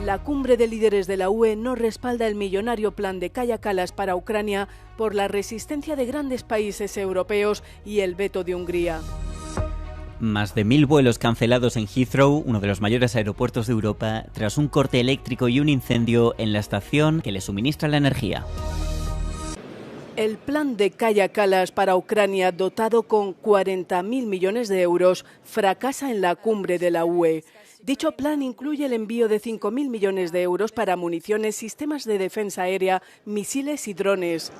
La cumbre de líderes de la UE no respalda el millonario plan de Kaja Kallas para Ucrania por la resistencia de grandes países europeos y el veto de Hungría. Más de 1000 vuelos cancelados en Heathrow, uno de los mayores aeropuertos de Europa, tras un corte eléctrico y un incendio en la estación que le suministra la energía. El plan de Kaja Kallas para Ucrania, dotado con 40.000 millones de euros, fracasa en la cumbre de la UE. Dicho plan incluye el envío de 5.000 millones de euros para municiones, sistemas de defensa aérea, misiles y drones.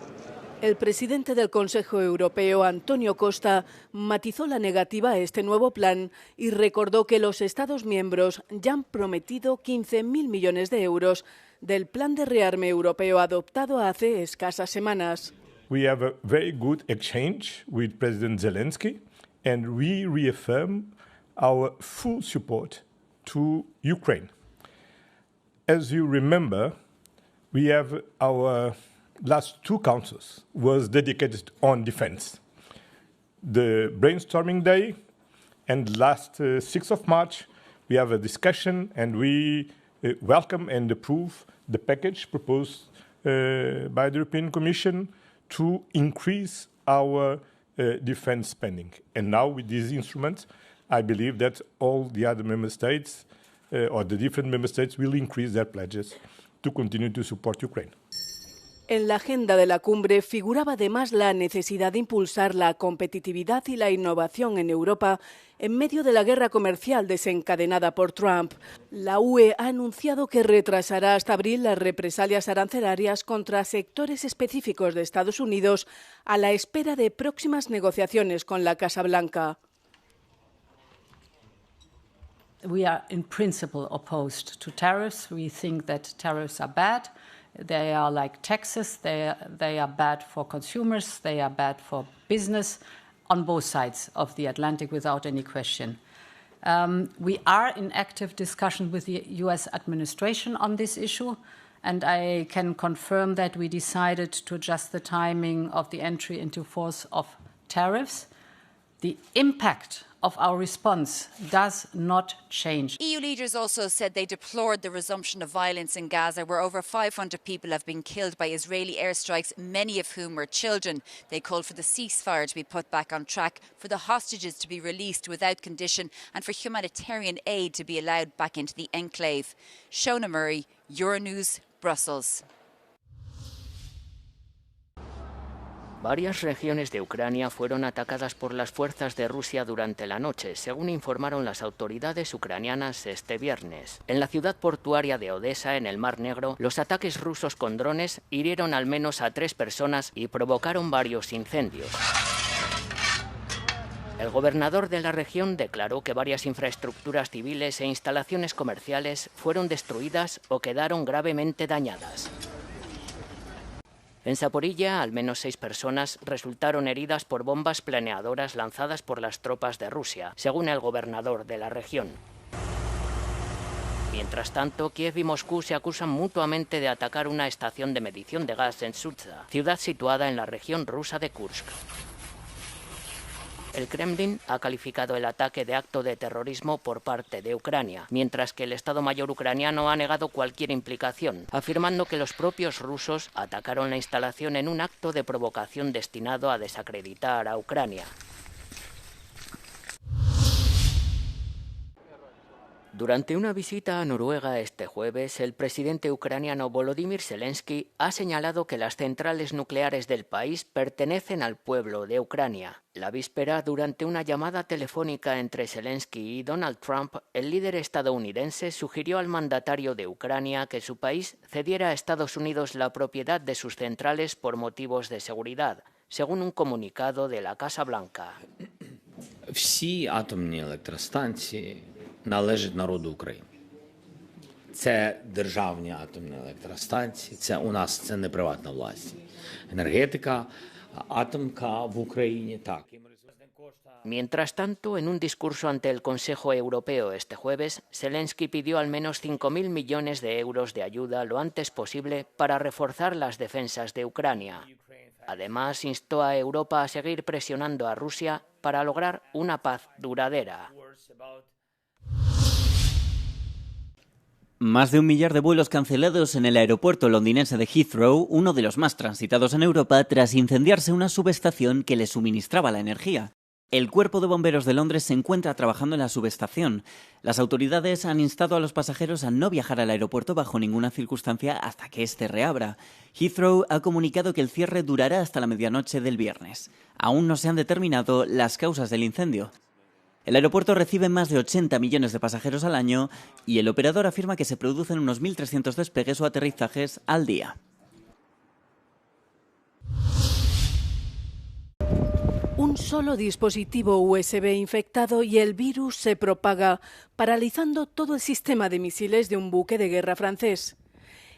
El presidente del Consejo Europeo, Antonio Costa, matizó la negativa a este nuevo plan y recordó que los Estados miembros ya han prometido 15.000 millones de euros del plan de rearme europeo adoptado hace escasas semanas. We have a very good exchange with President Zelensky, and we reaffirm our full support to Ukraine. As you remember, we have our last two councils was dedicated on defense. The brainstorming day and last 6th of March, we have a discussion and we welcome and approve the package proposed by the European Commission to increase our defense spending. And now with these instruments, I believe that all the other member states or the different member states will increase their pledges to continue to support Ukraine. En la agenda de la cumbre figuraba además la necesidad de impulsar la competitividad y la innovación en Europa en medio de la guerra comercial desencadenada por Trump. La UE ha anunciado que retrasará hasta abril las represalias arancelarias contra sectores específicos de Estados Unidos a la espera de próximas negociaciones con la Casa Blanca. We are in principle opposed to tariffs. We think that tariffs are bad. They are like taxes. They are bad for consumers. They are bad for business on both sides of the Atlantic without any question. We are in active discussion with the US administration on this issue, and I can confirm that we decided to adjust the timing of the entry into force of tariffs. The impact of our response does not change. EU leaders also said they deplored the resumption of violence in Gaza, where over 500 people have been killed by Israeli airstrikes, many of whom were children. They called for the ceasefire to be put back on track, for the hostages to be released without condition, and for humanitarian aid to be allowed back into the enclave. Shona Murray, Euronews, Brussels. Varias regiones de Ucrania fueron atacadas por las fuerzas de Rusia durante la noche, según informaron las autoridades ucranianas este viernes. En la ciudad portuaria de Odesa, en el Mar Negro, los ataques rusos con drones hirieron al menos a 3 personas y provocaron varios incendios. El gobernador de la región declaró que varias infraestructuras civiles e instalaciones comerciales fueron destruidas o quedaron gravemente dañadas. En Zaporilla, al menos 6 personas resultaron heridas por bombas planeadoras lanzadas por las tropas de Rusia, según el gobernador de la región. Mientras tanto, Kiev y Moscú se acusan mutuamente de atacar una estación de medición de gas en Sudzha, ciudad situada en la región rusa de Kursk. El Kremlin ha calificado el ataque de acto de terrorismo por parte de Ucrania, mientras que el Estado Mayor ucraniano ha negado cualquier implicación, afirmando que los propios rusos atacaron la instalación en un acto de provocación destinado a desacreditar a Ucrania. Durante una visita a Noruega este jueves, el presidente ucraniano Volodymyr Zelensky ha señalado que las centrales nucleares del país pertenecen al pueblo de Ucrania. La víspera, durante una llamada telefónica entre Zelensky y Donald Trump, el líder estadounidense sugirió al mandatario de Ucrania que su país cediera a Estados Unidos la propiedad de sus centrales por motivos de seguridad, según un comunicado de la Casa Blanca. Всі атомні електростанції належать народу України. Це державні атомні електростанції, це у нас це не приватна власність. Енергетика, атомка в Україні, так. Mientras tanto, en un discurso ante el Consejo Europeo este jueves, Zelensky pidió al menos 5.000 millones de euros de ayuda lo antes posible para reforzar las defensas de Ucrania. Además, instó a Europa a seguir presionando a Rusia para lograr una paz duradera. Más de 1 millar de vuelos cancelados en el aeropuerto londinense de Heathrow, uno de los más transitados en Europa, tras incendiarse una subestación que le suministraba la energía. El Cuerpo de Bomberos de Londres se encuentra trabajando en la subestación. Las autoridades han instado a los pasajeros a no viajar al aeropuerto bajo ninguna circunstancia hasta que éste reabra. Heathrow ha comunicado que el cierre durará hasta la medianoche del viernes. Aún no se han determinado las causas del incendio. El aeropuerto recibe más de 80 millones de pasajeros al año y el operador afirma que se producen unos 1.300 despegues o aterrizajes al día. Un solo dispositivo USB infectado y el virus se propaga, paralizando todo el sistema de misiles de un buque de guerra francés.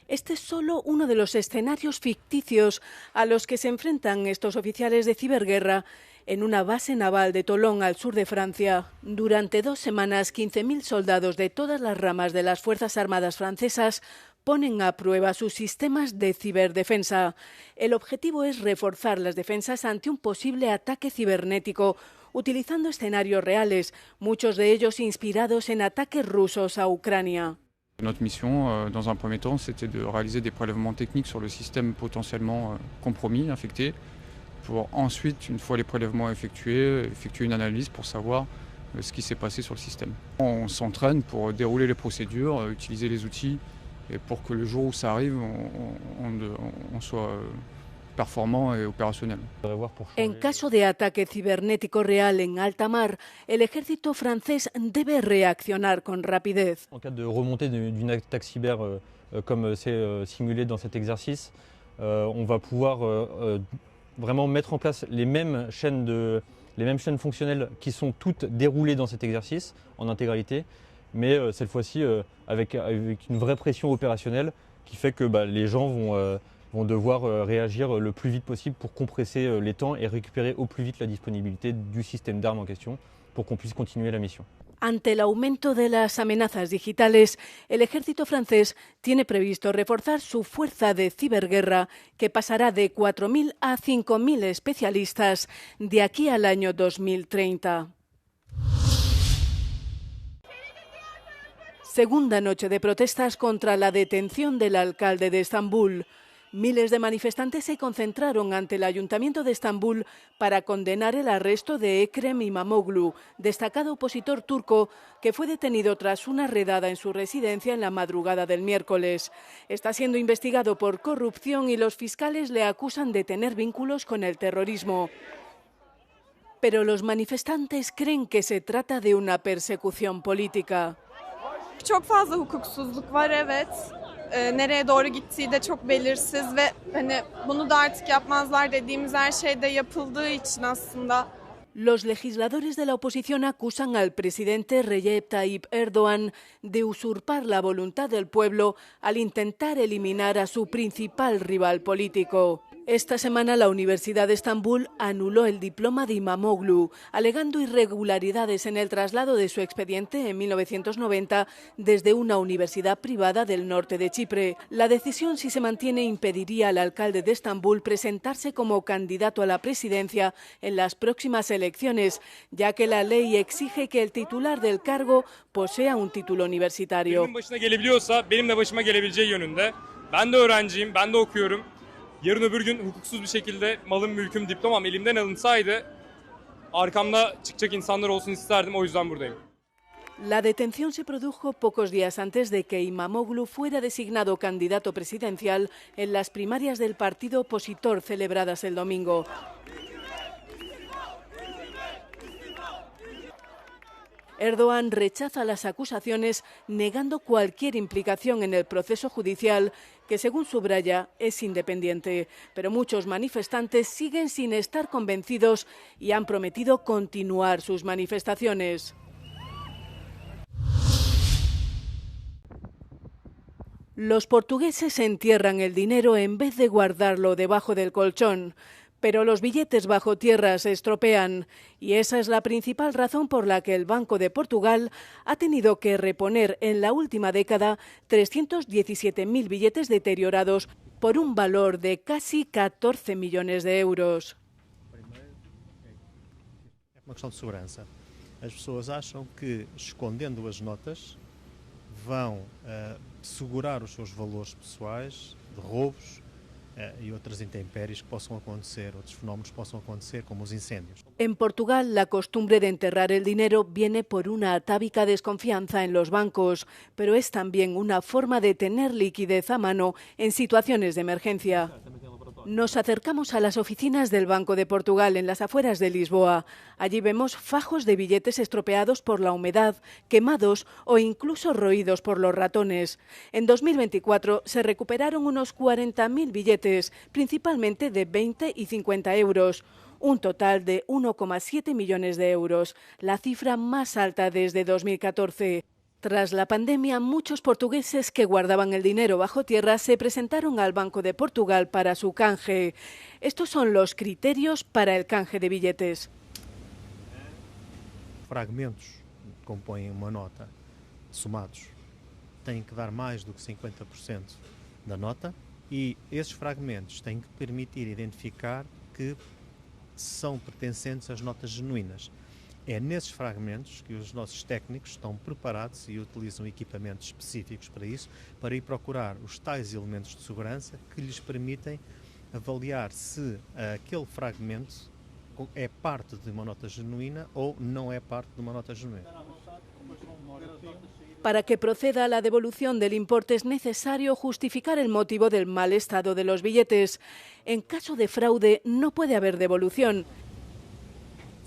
Este es solo uno de los escenarios ficticios a los que se enfrentan estos oficiales de ciberguerra en una base naval de Toulon, al sur de Francia. Durante 2 semanas, 15.000 soldados de todas las ramas de las Fuerzas Armadas francesas ponen a prueba sus sistemas de ciberdefensa. El objetivo es reforzar las defensas ante un posible ataque cibernético, utilizando escenarios reales, muchos de ellos inspirados en ataques rusos a Ucrania. Notre mission, dans un premier temps, c'était de réaliser des prélèvements techniques sur le système potentiellement compromis, infecté, pour ensuite, une fois les prélèvements effectués, effectuer une analyse pour savoir ce qui s'est passé sur le système. On s'entraîne pour dérouler les procédures, utiliser les outils, et pour que le jour où ça arrive, on soit performant et opérationnel. En caso de ataque cibernético real en alta mar, el ejército francés debe reaccionar con rapidez. En cas de remontée d'une attaque cyber comme c'est simulé dans cet exercice, on va pouvoir vraiment mettre en place les mêmes chaînes fonctionnelles qui sont toutes déroulées dans cet exercice en intégralité, mais cette fois-ci avec une vraie pression opérationnelle qui fait que les gens vont devoir réagir le plus vite possible pour compresser les temps et récupérer au plus vite la disponibilité du système d'armes en question pour qu'on puisse continuer la mission. Ante el aumento de las amenazas digitales, el ejército francés tiene previsto reforzar su fuerza de ciberguerra, que pasará de 4.000 a 5.000 especialistas de aquí al año 2030. Segunda noche de protestas contra la detención del alcalde de Estambul. Miles de manifestantes se concentraron ante el Ayuntamiento de Estambul para condenar el arresto de Ekrem İmamoğlu, destacado opositor turco que fue detenido tras una redada en su residencia en la madrugada del miércoles. Está siendo investigado por corrupción y los fiscales le acusan de tener vínculos con el terrorismo. Pero los manifestantes creen que se trata de una persecución política. Çok fazla hukuksuzluk var, evet. Nereye doğru gittiği de çok belirsiz ve bunu da artık yapmazlar dediğimiz her şey de yapıldığı için aslında. Los legisladores de la oposición acusan al presidente Recep Tayyip Erdoğan de usurpar la voluntad del pueblo al intentar eliminar a su principal rival político. Esta semana la Universidad de Estambul anuló el diploma de İmamoğlu, alegando irregularidades en el traslado de su expediente en 1990 desde una universidad privada del norte de Chipre. La decisión, si se mantiene, impediría al alcalde de Estambul presentarse como candidato a la presidencia en las próximas elecciones, ya que la ley exige que el titular del cargo posea un título universitario. Benim de başıma gelebileceği yönünde. Ben de öğrenciyim, ben de okuyorum. Yarın öbür gün hukuksuz bir şekilde malım, mülküm, diplomam elimden alınsaydı arkamda çıkacak insanlar olsun isterdim, o yüzden buradayım. La detención se produjo pocos días antes de que İmamoğlu fuera designado candidato presidencial en las primarias del partido opositor celebradas el domingo. Erdoğan rechaza las acusaciones, negando cualquier implicación en el proceso judicial, que según subraya es independiente. Pero muchos manifestantes siguen sin estar convencidos y han prometido continuar sus manifestaciones. Los portugueses entierran el dinero en vez de guardarlo debajo del colchón. Pero los billetes bajo tierra se estropean y esa es la principal razón por la que el Banco de Portugal ha tenido que reponer en la última década 317.000 billetes deteriorados por un valor de casi 14 millones de euros. É uma questão de segurança. As pessoas acham que escondendo as notas vão segurar os seus valores pessoais de roubos e outras intempéries que possam acontecer, otros fenómenos que possam acontecer, como os incêndios. En Portugal, la costumbre de enterrar el dinero viene por una atávica desconfianza en los bancos, pero es también una forma de tener liquidez a mano en situaciones de emergencia. Nos acercamos a las oficinas del Banco de Portugal en las afueras de Lisboa. Allí vemos fajos de billetes estropeados por la humedad, quemados o incluso roídos por los ratones. En 2024 se recuperaron unos 40.000 billetes, principalmente de 20 y 50 euros. Un total de 1,7 millones de euros, la cifra más alta desde 2014. Tras la pandemia, muchos portugueses que guardaban el dinero bajo tierra se presentaron al Banco de Portugal para su canje. Estos son los criterios para el canje de billetes. Fragmentos que compõem uma nota, somados, têm que dar mais do que 50% da nota e esses fragmentos têm que permitir identificar que são pertencentes às notas genuínas. É nesses fragmentos que os nossos técnicos estão preparados e utilizam equipamentos específicos para isso, para ir procurar os tais elementos de segurança que lhes permitem avaliar se aquele fragmento é parte de uma nota genuína ou não é parte de uma nota genuína. Para que proceda a la devolución del importe es necesario justificar el motivo del mal estado de los billetes. En caso de fraude no puede haber devolución.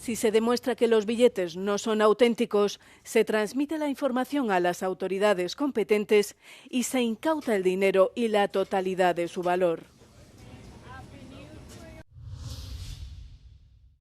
Si se demuestra que los billetes no son auténticos, se transmite la información a las autoridades competentes y se incauta el dinero y la totalidad de su valor.